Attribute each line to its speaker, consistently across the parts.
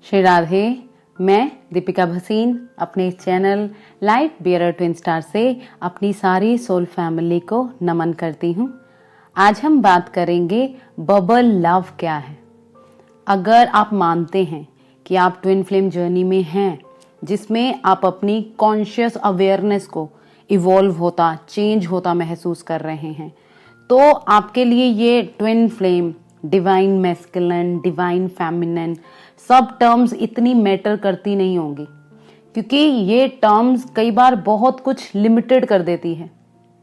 Speaker 1: श्री राधे। मैं दीपिका भसीन अपने channel light bearer twin star से अपनी सारी सोल फैमिली को नमन करती हूँ। आज हम बात करेंगे बबल लव क्या है। अगर आप मानते हैं कि आप ट्विन फ्लेम जर्नी में हैं, जिसमें आप अपनी कॉन्शियस अवेयरनेस को इवॉल्व होता, चेंज होता महसूस कर रहे हैं, तो आपके लिए ये twin flame, divine masculine, divine feminine सब टर्म्स इतनी मैटर करती नहीं होंगी, क्योंकि ये टर्म्स कई बार बहुत कुछ लिमिटेड कर देती है,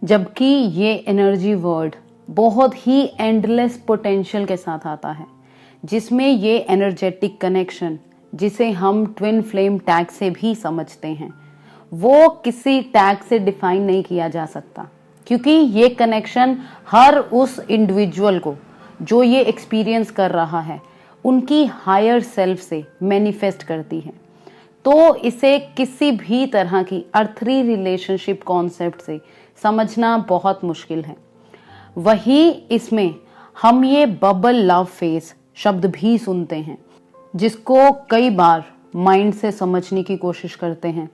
Speaker 1: जबकि ये एनर्जी वर्ड बहुत ही एंडलेस पोटेंशियल के साथ आता है, जिसमें ये एनर्जेटिक कनेक्शन, जिसे हम ट्विन फ्लेम टैग से भी समझते हैं, वो किसी टैग से डिफाइन नहीं किया जा सकता, क्योंकि ये कनेक्शन हर उस इंडिविजुअल को जो ये एक्सपीरियंस कर रहा है उनकी हायर सेल्फ से मैनिफेस्ट करती है। तो इसे किसी भी तरह की अर्थरी रिलेशनशिप कॉन्सेप्ट से समझना बहुत मुश्किल है। वही इसमें हम ये बबल लव फेस शब्द भी सुनते हैं, जिसको कई बार माइंड से समझने की कोशिश करते हैं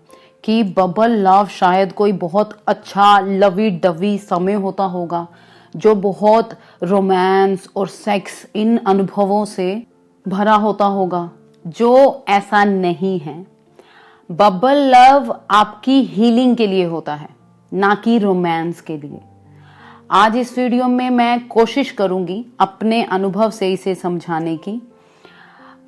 Speaker 1: कि बबल लव शायद कोई बहुत अच्छा लवी डवी समय होता होगा, जो बहुत रोमांस और सेक्स इन अनुभवों से भरा होता होगा, जो ऐसा नहीं है। बबल लव आपकी हीलिंग के लिए होता है, ना कि रोमांस के लिए। आज इस वीडियो में मैं कोशिश करूंगी अपने अनुभव से इसे समझाने की।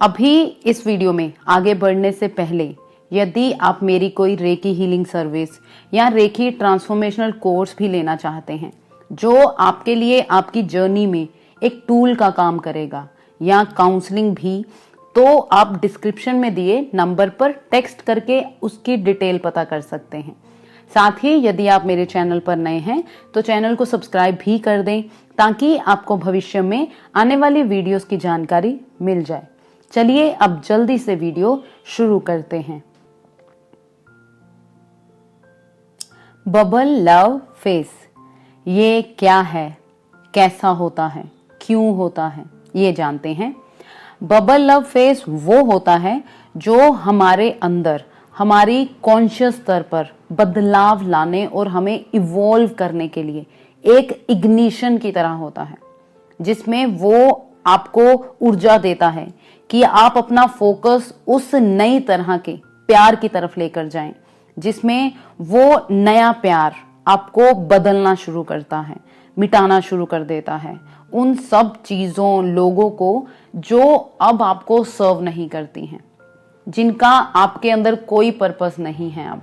Speaker 1: अभी इस वीडियो में आगे बढ़ने से पहले, यदि आप मेरी कोई रेकी हीलिंग सर्विस या रेकी ट्रांसफॉर्मेशनल कोर्स भी लेना चाहते हैं, जो आपके लिए आपकी जर्नी में एक टूल का काम करेगा, या काउंसलिंग भी, तो आप डिस्क्रिप्शन में दिए नंबर पर टेक्स्ट करके उसकी डिटेल पता कर सकते हैं। साथ ही यदि आप मेरे चैनल पर नए हैं तो चैनल को सब्सक्राइब भी कर दें, ताकि आपको भविष्य में आने वाली वीडियोस की जानकारी मिल जाए। चलिए अब जल्दी से वीडियो शुरू करते हैं। बबल लव फेस ये क्या है, कैसा होता है, क्यों होता है, ये जानते हैं। बबल लव फेस वो होता है जो हमारे अंदर, हमारी कॉन्शियस स्तर पर बदलाव लाने और हमें इवॉल्व करने के लिए एक इग्निशन की तरह होता है, जिसमें वो आपको ऊर्जा देता है कि आप अपना फोकस उस नई तरह के प्यार की तरफ लेकर जाएं, जिसमें वो नया प्यार आपको बदलना शुरू करता है, मिटाना शुरू कर देता है उन सब चीजों, लोगों को जो अब आपको सर्व नहीं करती हैं, जिनका आपके अंदर कोई पर्पस नहीं है। अब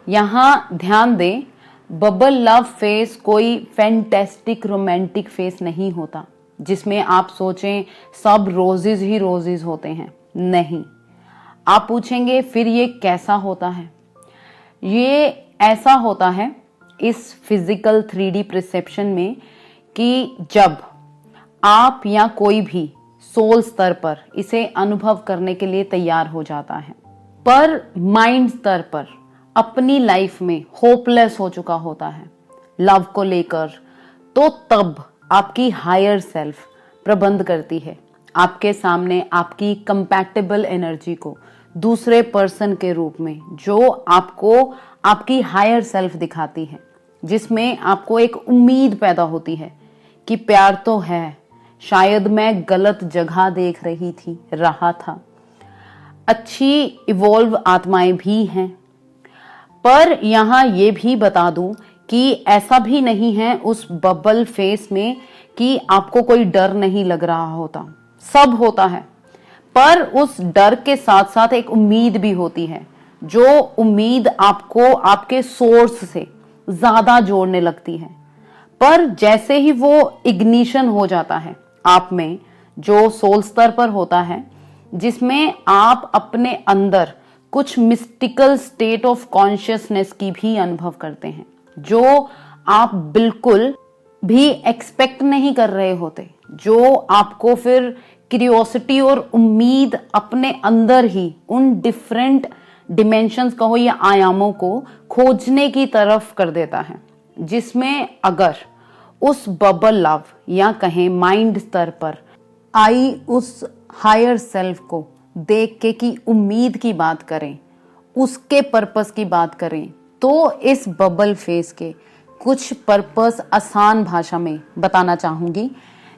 Speaker 1: यहां ध्यान दें, बबल लव फेस कोई फैंटेस्टिक रोमांटिक फेस नहीं होता, जिसमें आप सोचें सब रोजेज ही रोजेज होते हैं। नहीं। आप पूछेंगे फिर ये कैसा होता है? ये ऐसा होता है इस फिजिकल 3D परसेप्शन में कि जब आप या कोई भी सोल स्तर पर इसे अनुभव करने के लिए तैयार हो जाता है, पर माइंड स्तर पर अपनी लाइफ में होपलेस हो चुका होता है लव को लेकर, तो तब आपकी हायर सेल्फ प्रबंध करती है आपके सामने आपकी कंपैटिबल एनर्जी को दूसरे पर्सन के रूप में, जो आपको आपकी हायर सेल्फ दिखाती है, जिसमें आपको एक उम्मीद पैदा होती है कि प्यार तो है, शायद मैं गलत जगह देख रहा था, अच्छी इवॉल्व आत्माएं भी हैं। पर यहां ये भी बता दूं कि ऐसा भी नहीं है उस बबल फेस में कि आपको कोई डर नहीं लग रहा होता, सब होता है, पर उस डर के साथ साथ एक उम्मीद भी होती है, जो उम्मीद आपको आपके सोर्स से ज्यादा जोड़ने लगती है। पर जैसे ही वो इग्निशन हो जाता है आप में, जो सोल स्तर पर होता है, जिसमें आप अपने अंदर कुछ मिस्टिकल स्टेट ऑफ कॉन्शियसनेस की भी अनुभव करते हैं, जो आप बिल्कुल भी एक्सपेक्ट नहीं कर रहे होते, जो आपको फिर क्यूरियोसिटी और उम्मीद अपने अंदर ही उन डिफरेंट डिमेंशंस कहो या आयामों को खोजने की तरफ कर देता है, जिसमें अगर उस बबल लव या कहें माइंड स्तर पर आई उस हायर सेल्फ को देख के कि उम्मीद की बात करें, उसके पर्पस की बात करें, तो इस बबल फेस के कुछ पर्पस आसान भाषा में बताना चाहूंगी,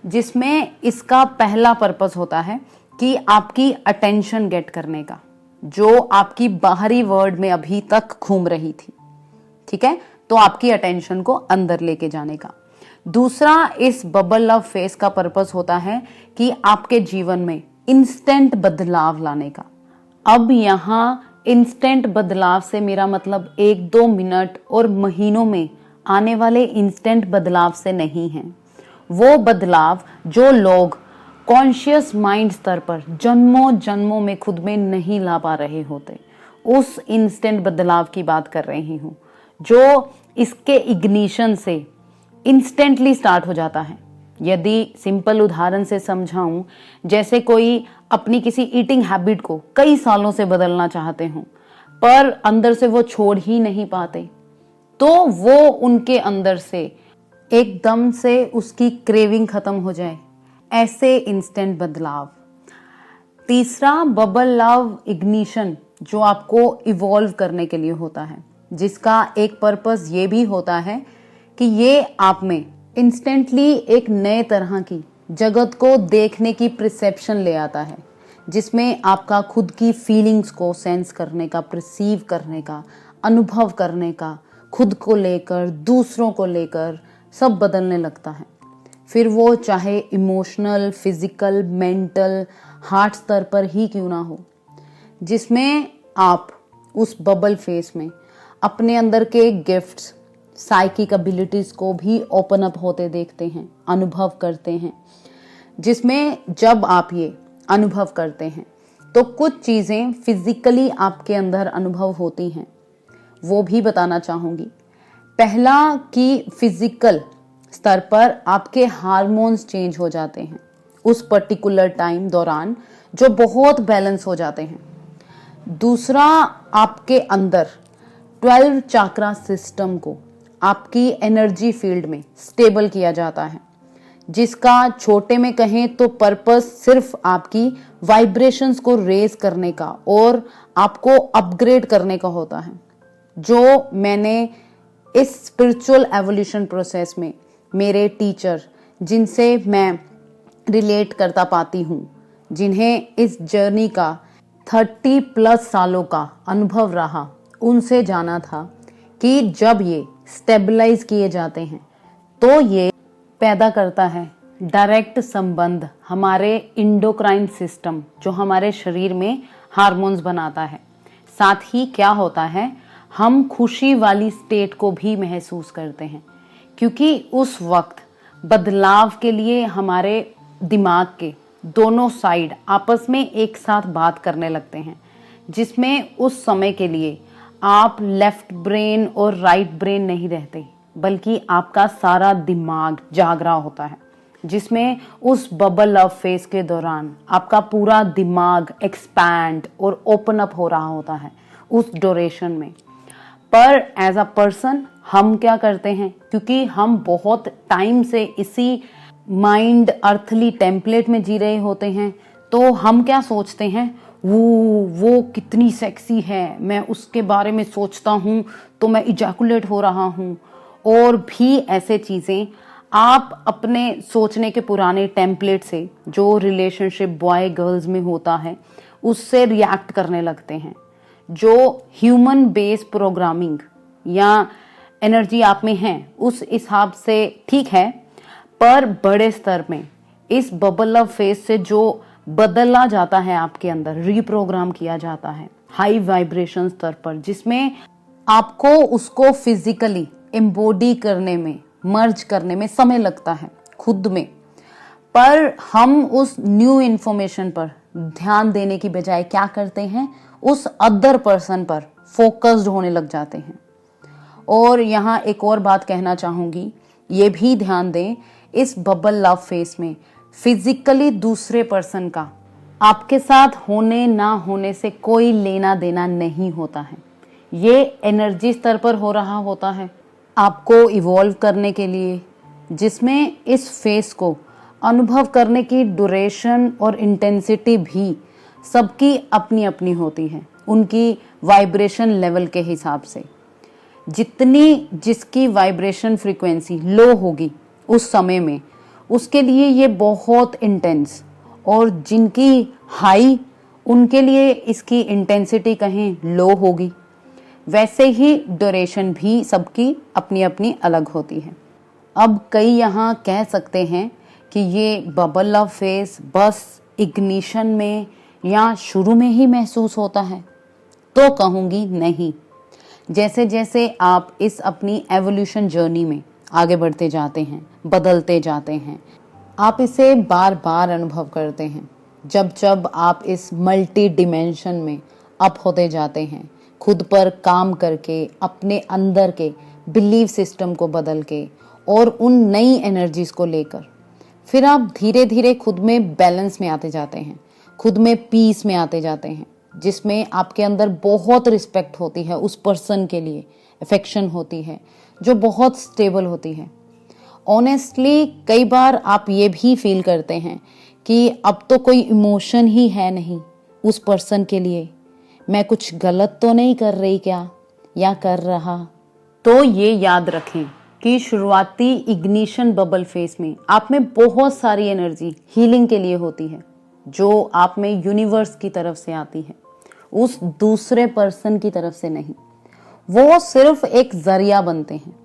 Speaker 1: जिसमें इसका पहला पर्पस होता है कि आपकी अटेंशन गेट करने का, जो आपकी बाहरी वर्ल्ड में अभी तक घूम रही थी, ठीक है, तो आपकी अटेंशन को अंदर लेके जाने का। दूसरा, इस बबल लव फेस का पर्पस होता है कि आपके जीवन में इंस्टेंट बदलाव लाने का। अब यहाँ इंस्टेंट बदलाव से मेरा मतलब 1-2 मिनट और महीनों में आने वाले इंस्टेंट बदलाव से नहीं है। वो बदलाव जो लोग कॉन्शियस माइंड स्तर पर जन्मों जन्मों में खुद में नहीं ला पा रहे होते, उस इंस्टेंट बदलाव की बात कर रही हूँ, जो इसके इग्निशन से इंस्टेंटली स्टार्ट हो जाता है। यदि सिंपल उदाहरण से समझाऊं, जैसे कोई अपनी किसी ईटिंग हैबिट को कई सालों से बदलना चाहते हो, पर अंदर से वो छोड़ ही नहीं पाते, तो वो उनके अंदर से एकदम से उसकी क्रेविंग खत्म हो जाए, ऐसे इंस्टेंट बदलाव। तीसरा, बबल लव इग्निशन, जो आपको इवॉल्व करने के लिए होता है, जिसका एक पर्पस ये भी होता है कि ये आप में इंस्टेंटली एक नए तरह की जगत को देखने की परसेप्शन ले आता है, जिसमें आपका खुद की फीलिंग्स को सेंस करने का, परसीव करने का, अनुभव करने का, खुद को लेकर, दूसरों को लेकर सब बदलने लगता है। फिर वो चाहे इमोशनल, फिजिकल, मेंटल, हार्ट स्तर पर ही क्यों ना हो, जिसमें आप उस बबल फेस में अपने अंदर के गिफ्ट्स, साइकिक एबिलिटीज को भी ओपन अप होते देखते हैं, अनुभव करते हैं, जिसमें जब आप ये अनुभव करते हैं तो कुछ चीजें फिजिकली आपके अंदर अनुभव होती हैं, वो भी बताना चाहूंगी। पहला कि फिजिकल स्तर पर आपके हार्मोन्स चेंज हो जाते हैं उस पर्टिकुलर टाइम दौरान, जो बहुत बैलेंस हो जाते हैं। दूसरा, आपके अंदर 12 चाक्रा सिस्टम को आपकी एनर्जी फील्ड में स्टेबल किया जाता है, जिसका छोटे में कहें तो पर्पस सिर्फ आपकी वाइब्रेशंस को रेज करने का और आपको अपग्रेड करने का होता है, जो मैंने इस स्पिरिचुअल एवोल्यूशन प्रोसेस में मेरे टीचर, जिनसे मैं रिलेट करता पाती हूँ, जिन्हें इस जर्नी का 30+ सालों का अनुभव रहा, उनसे जाना था कि जब ये स्टेबलाइज किए जाते हैं तो ये पैदा करता है डायरेक्ट संबंध हमारे इंडोक्राइन सिस्टम, जो हमारे शरीर में हार्मोन्स बनाता है। साथ ही क्या होता है, हम खुशी वाली स्टेट को भी महसूस करते हैं, क्योंकि उस वक्त बदलाव के लिए हमारे दिमाग के दोनों साइड आपस में एक साथ बात करने लगते हैं, जिसमें उस समय के लिए आप लेफ्ट ब्रेन और राइट ब्रेन नहीं रहते, बल्कि आपका सारा दिमाग जाग रहा होता है, जिसमें उस बबल लव फेज के दौरान आपका पूरा दिमाग एक्सपैंड और ओपन अप हो रहा होता है उस ड्यूरेशन में। पर एज अ पर्सन हम क्या करते हैं, क्योंकि हम बहुत टाइम से इसी माइंड अर्थली टेम्पलेट में जी रहे होते हैं, तो हम क्या सोचते हैं, वो कितनी सेक्सी है, मैं उसके बारे में सोचता हूँ तो मैं इजैकुलेट हो रहा हूँ, और भी ऐसे चीजें आप अपने सोचने के पुराने टेम्पलेट से, जो रिलेशनशिप बॉय गर्ल्स में होता है, उससे रिएक्ट करने लगते हैं, जो ह्यूमन बेस प्रोग्रामिंग या एनर्जी आप में है उस हिसाब से ठीक है। पर बड़े स्तर में इस बबल लव फेज से जो बदला जाता है आपके अंदर, रीप्रोग्राम किया जाता है हाई वाइब्रेशन स्तर पर, जिसमें आपको उसको फिजिकली एम्बॉडी करने में, मर्ज करने में समय लगता है खुद में। पर हम उस न्यू इंफॉर्मेशन पर ध्यान देने की बजाय क्या करते हैं, उस अदर पर्सन पर फोकस्ड होने लग जाते हैं। और यहाँ एक और बात कहना चाहूंगी, ये भी ध्यान दें, इस बबल लव फेस में फिजिकली दूसरे पर्सन का आपके साथ होने ना होने से कोई लेना देना नहीं होता है, ये एनर्जी स्तर पर हो रहा होता है आपको इवॉल्व करने के लिए, जिसमें इस फेस को अनुभव करने की ड्यूरेशन और इंटेंसिटी भी सबकी अपनी अपनी होती है, उनकी वाइब्रेशन लेवल के हिसाब से। जितनी जिसकी वाइब्रेशन फ्रीक्वेंसी लो होगी उस समय में, उसके लिए ये बहुत इंटेंस, और जिनकी हाई, उनके लिए इसकी इंटेंसिटी कहीं लो होगी। वैसे ही ड्यूरेशन भी सबकी अपनी अपनी अलग होती है। अब कई यहाँ कह सकते हैं कि ये बबल लव फेज बस इग्निशन में या शुरू में ही महसूस होता है, तो कहूँगी नहीं। जैसे जैसे आप इस अपनी एवोल्यूशन जर्नी में आगे बढ़ते जाते हैं, बदलते जाते हैं, आप इसे बार बार अनुभव करते हैं। जब जब आप इस मल्टी डिमेंशन में अप होते जाते हैं, खुद पर काम करके, अपने अंदर के बिलीव सिस्टम को बदल के और उन नई एनर्जीज को लेकर, फिर आप धीरे धीरे खुद में बैलेंस में आते जाते हैं, खुद में पीस में आते जाते हैं, जिसमें आपके अंदर बहुत रिस्पेक्ट होती है उस पर्सन के लिए, अफेक्शन होती है जो बहुत स्टेबल होती है। ऑनेस्टली कई बार आप ये भी फील करते हैं कि अब तो कोई इमोशन ही है नहीं उस पर्सन के लिए, मैं कुछ गलत तो नहीं कर रही क्या, या कर रहा। तो ये याद रखें कि शुरुआती इग्निशन बबल फेस में आप में बहुत सारी एनर्जी हीलिंग के लिए होती है, जो आप में यूनिवर्स की तरफ से आती है, उस दूसरे पर्सन की तरफ से नहीं। वो सिर्फ एक जरिया बनते हैं।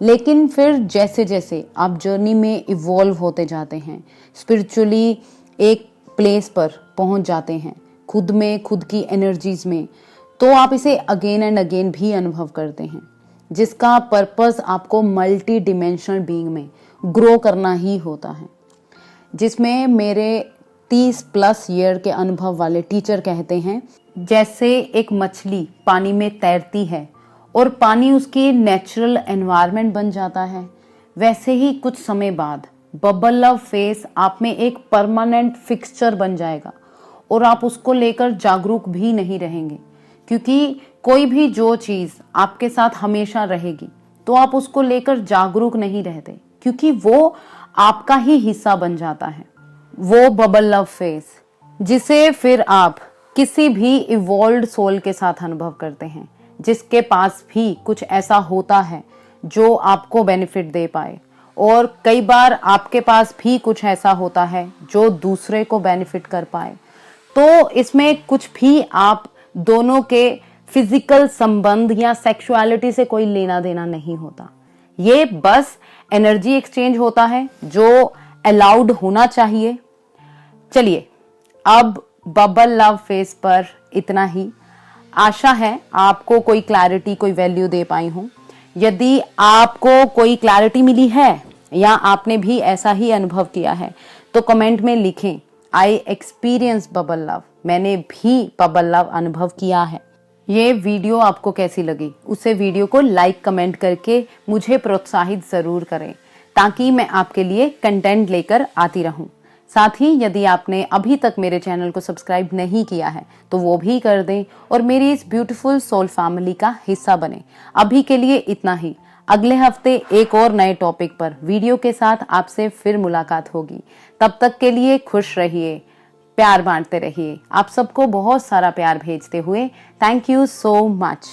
Speaker 1: लेकिन फिर जैसे जैसे आप जर्नी में इवॉल्व होते जाते हैं, स्पिरिचुअली एक प्लेस पर पहुंच जाते हैं, खुद में, खुद की एनर्जीज में, तो आप इसे अगेन एंड अगेन भी अनुभव करते हैं, जिसका पर्पस आपको मल्टी डिमेंशनल बीइंग में ग्रो करना ही होता है। जिसमें मेरे 30+ ईयर के अनुभव वाले टीचर कहते हैं, जैसे एक मछली पानी में तैरती है और पानी उसकी नेचुरल एनवायरनमेंट बन जाता है, वैसे ही कुछ समय बाद बबल लव फेस आप में एक परमानेंट फिक्सचर बन जाएगा और आप उसको लेकर जागरूक भी नहीं रहेंगे। क्योंकि कोई भी जो चीज आपके साथ हमेशा रहेगी तो आप उसको लेकर जागरूक नहीं रहते, क्योंकि वो आपका ही हिस्सा बन जाता है, वो बबल लव फेस, जिसे फिर आप किसी भी इवॉल्व्ड सोल के साथ अनुभव करते हैं, जिसके पास भी कुछ ऐसा होता है जो आपको बेनिफिट दे पाए, और कई बार आपके पास भी कुछ ऐसा होता है जो दूसरे को बेनिफिट कर पाए। तो इसमें कुछ भी आप दोनों के फिजिकल संबंध या सेक्सुअलिटी से कोई लेना देना नहीं होता। ये बस एनर्जी एक्सचेंज होता है जो अलाउड होना चाहिए। चलिए, अब बबल लव फेस पर इतना ही। आशा है आपको कोई क्लैरिटी, कोई वैल्यू दे पाई हूं। यदि आपको कोई क्लैरिटी मिली है या आपने भी ऐसा ही अनुभव किया है तो कमेंट में लिखें, आई एक्सपीरियंस बबल लव, मैंने भी बबल लव अनुभव किया है। ये वीडियो आपको कैसी लगी, उसे वीडियो को लाइक कमेंट करके मुझे प्रोत्साहित जरूर करें, ताकि मैं आपके लिए कंटेंट लेकर आती रहूं। साथ ही यदि आपने अभी तक मेरे चैनल को सब्सक्राइब नहीं किया है तो वो भी कर दें और मेरी इस ब्यूटीफुल सोल फैमिली का हिस्सा बने। अभी के लिए इतना ही। अगले हफ्ते एक और नए टॉपिक पर वीडियो के साथ आपसे फिर मुलाकात होगी। तब तक के लिए खुश रहिए, प्यार बांटते रहिए। आप सबको बहुत सारा प्यार भेजते हुए थैंक यू सो मच।